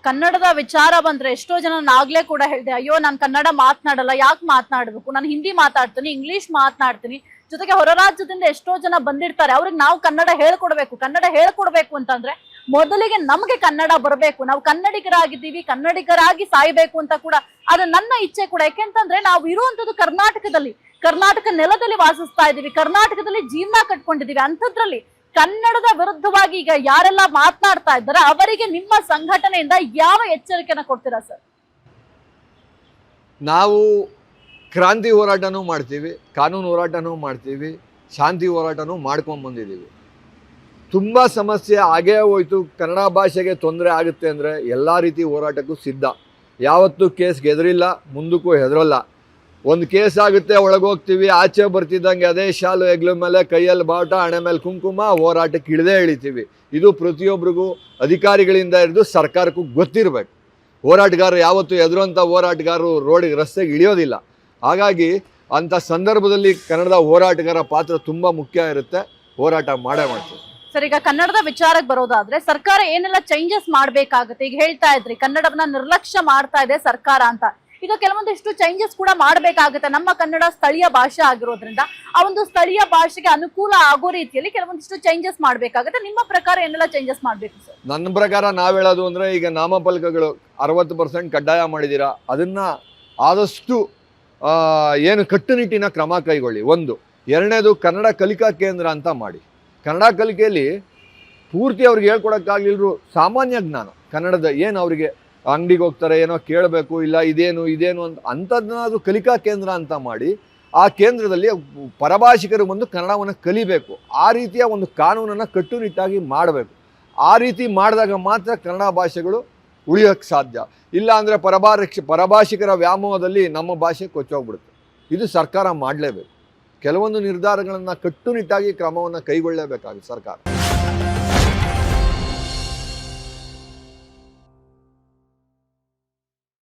ಕನ್ನಡದ ವಿಚಾರ ಬಂದ್ರೆ ಎಷ್ಟೋ ಜನ ನಾಗ್ಲೇ ಕೂಡ ಹೇಳಿದೆ, ಅಯ್ಯೋ ನಾನು ಕನ್ನಡ ಮಾತನಾಡಲ್ಲ, ಯಾಕೆ ಮಾತನಾಡ್ಬೇಕು, ನಾನು ಹಿಂದಿ ಮಾತಾಡ್ತೀನಿ, ಇಂಗ್ಲಿಷ್ ಮಾತನಾಡ್ತೀನಿ. ಜೊತೆಗೆ ಹೊರ ರಾಜ್ಯದಿಂದ ಎಷ್ಟೋ ಜನ ಬಂದಿರ್ತಾರೆ, ಅವ್ರಿಗೆ ನಾವು ಕನ್ನಡ ಹೇಳ್ಕೊಡ್ಬೇಕು ಅಂತಂದ್ರೆ ಮೊದಲಿಗೆ ನಮಗೆ ಕನ್ನಡ ಬರಬೇಕು, ನಾವು ಕನ್ನಡಿಗರಾಗಿದ್ದೀವಿ, ಕನ್ನಡಿಗರಾಗಿ ಸಾಯ್ಬೇಕು ಅಂತ ಕೂಡ ಅದು ನನ್ನ ಇಚ್ಛೆ ಕೂಡ. ಯಾಕೆಂತಂದ್ರೆ ನಾವು ಇರುವಂತದ್ದು ಕರ್ನಾಟಕ ನೆಲದಲ್ಲಿ ವಾಸಿಸ್ತಾ ಇದೀವಿ, ಕರ್ನಾಟಕದಲ್ಲಿ ಜೀವನ ಕಟ್ಕೊಂಡಿದೀವಿ. ಅಂಥದ್ರಲ್ಲಿ ಕನ್ನಡದ ವಿರುದ್ಧವಾಗಿ ಈಗ ಯಾರೆಲ್ಲ ಮಾತನಾಡ್ತಾ ಇದ್ದಾರೆ ಅವರಿಗೆ ನಿಮ್ಮ ಸಂಘಟನೆಯಿಂದ ಯಾವ ಎಚ್ಚರಿಕೆನ ಕೊಡ್ತೀರಾ ಸರ್? ನಾವು ಕ್ರಾಂತಿ ಹೋರಾಟನೂ ಮಾಡ್ತೀವಿ, ಕಾನೂನು ಹೋರಾಟನೂ ಮಾಡ್ತೀವಿ, ಶಾಂತಿ ಹೋರಾಟನೂ ಮಾಡ್ಕೊಂಡು ಬಂದಿದ್ದೀವಿ. ತುಂಬ ಸಮಸ್ಯೆ ಆಗೇ ಹೋಯ್ತು, ಕನ್ನಡ ಭಾಷೆಗೆ ತೊಂದರೆ ಆಗುತ್ತೆ ಅಂದರೆ ಎಲ್ಲ ರೀತಿ ಹೋರಾಟಕ್ಕೂ ಸಿದ್ಧ. ಯಾವತ್ತೂ ಕೇಸ್ಗೆ ಹೆದರಿಲ್ಲ, ಮುಂದಕ್ಕೂ ಹೆದರಲ್ಲ. ಒಂದು ಕೇಸ್ ಆಗುತ್ತೆ, ಒಳಗೋಗ್ತೀವಿ, ಆಚೆ ಬರ್ತಿದ್ದಂಗೆ ಅದೇ ಶಾಲು ಹೆಗ್ಲ ಮೇಲೆ, ಕೈಯಲ್ಲಿ ಬಾವುಟ, ಹಣೆ ಮೇಲೆ ಕುಂಕುಮ, ಹೋರಾಟಕ್ಕೆ ಇಳಿತೀವಿ. ಇದು ಪ್ರತಿಯೊಬ್ಬರಿಗೂ ಅಧಿಕಾರಿಗಳಿಂದ ಹಿಡಿದು ಸರ್ಕಾರಕ್ಕೂ ಗೊತ್ತಿರಬೇಕು. ಹೋರಾಟಗಾರರು ಯಾವತ್ತೂ ಹೆದರುವಂಥ ಹೋರಾಟಗಾರರು ರೋಡಿಗೆ ರಸ್ತೆಗೆ ಇಳಿಯೋದಿಲ್ಲ. ಹಾಗಾಗಿ ಅಂಥ ಸಂದರ್ಭದಲ್ಲಿ ಕನ್ನಡದ ಹೋರಾಟಗಾರ ಪಾತ್ರ ತುಂಬ ಮುಖ್ಯ ಇರುತ್ತೆ. ಹೋರಾಟ ಮಾಡ್ತೀವಿ ಸರ್. ಈಗ ಕನ್ನಡದ ವಿಚಾರಕ್ಕೆ ಬರೋದಾದ್ರೆ ಸರ್ಕಾರ ಏನೆಲ್ಲ ಚೇಂಜಸ್ ಮಾಡ್ಬೇಕಾಗುತ್ತೆ? ಈಗ ಹೇಳ್ತಾ ಇದ್ರಿ ಕನ್ನಡವನ್ನ ನಿರ್ಲಕ್ಷ್ಯ ಮಾಡ್ತಾ ಇದೆ ಸರ್ಕಾರ ಅಂತ. ಈಗ ಕೆಲವೊಂದಿಷ್ಟು ಚೇಂಜಸ್ ಕೂಡ ಮಾಡ್ಬೇಕಾಗುತ್ತೆ. ನಮ್ಮ ಕನ್ನಡ ಸ್ಥಳೀಯ ಭಾಷೆ ಆಗಿರೋದ್ರಿಂದ ಆ ಒಂದು ಸ್ಥಳೀಯ ಭಾಷೆಗೆ ಅನುಕೂಲ ಆಗೋ ರೀತಿಯಲ್ಲಿ ಕೆಲವೊಂದಿಷ್ಟು ಚೇಂಜಸ್ ಮಾಡ್ಬೇಕಾಗುತ್ತೆ. ನಿಮ್ಮ ಪ್ರಕಾರ ಏನೆಲ್ಲ ಚೇಂಜಸ್ ಮಾಡ್ಬೇಕು ಸರ್? ನನ್ನ ಪ್ರಕಾರ ನಾವು ಹೇಳೋದು ಅಂದ್ರೆ, ಈಗ ನಾಮಫಲಕಗಳು 60% ಕಡ್ಡಾಯ ಮಾಡಿದ್ದೀರಾ, ಅದನ್ನ ಆದಷ್ಟು ಏನು ಕಟ್ಟುನಿಟ್ಟಿನ ಕ್ರಮ ಕೈಗೊಳ್ಳಿ. ಒಂದು. ಎರಡನೇದು, ಕನ್ನಡ ಕಲಿಕಾ ಕೇಂದ್ರ ಅಂತ ಮಾಡಿ. ಕನ್ನಡ ಕಲಿಕೆಯಲ್ಲಿ ಪೂರ್ತಿ ಅವ್ರಿಗೆ ಹೇಳ್ಕೊಡಕ್ಕಾಗ್ಲಿಲ್ರು ಸಾಮಾನ್ಯ ಜ್ಞಾನ ಕನ್ನಡದ ಏನು, ಅವರಿಗೆ ಅಂಗಡಿಗೆ ಹೋಗ್ತಾರೆ ಏನೋ ಕೇಳಬೇಕು, ಇಲ್ಲ ಇದೇನು ಅಂಥದ್ದನ್ನಾದ್ರೂ ಕಲಿಕಾ ಕೇಂದ್ರ ಅಂತ ಮಾಡಿ ಆ ಕೇಂದ್ರದಲ್ಲಿ ಪರಭಾಷಿಕರು ಬಂದು ಕನ್ನಡವನ್ನು ಕಲಿಬೇಕು. ಆ ರೀತಿಯ ಒಂದು ಕಾನೂನನ್ನು ಕಟ್ಟುನಿಟ್ಟಾಗಿ ಮಾಡಬೇಕು. ಆ ರೀತಿ ಮಾಡಿದಾಗ ಮಾತ್ರ ಕನ್ನಡ ಭಾಷೆಗಳು ಉಳಿಯೋಕ್ಕೆ ಸಾಧ್ಯ. ಇಲ್ಲ ಅಂದರೆ ಪರಭಾಷಿಕರ ವ್ಯಾಮೋಹದಲ್ಲಿ ನಮ್ಮ ಭಾಷೆ ಕೊಚ್ಚೋಗ್ಬಿಡುತ್ತೆ. ಇದು ಸರ್ಕಾರ ಮಾಡಲೇಬೇಕು. ಕೆಲವೊಂದು ನಿರ್ಧಾರಗಳನ್ನು ಕಟ್ಟುನಿಟ್ಟಾಗಿ ಕ್ರಮವನ್ನು ಕೈಗೊಳ್ಳಲೇಬೇಕಾಗುತ್ತೆ ಸರ್ಕಾರ.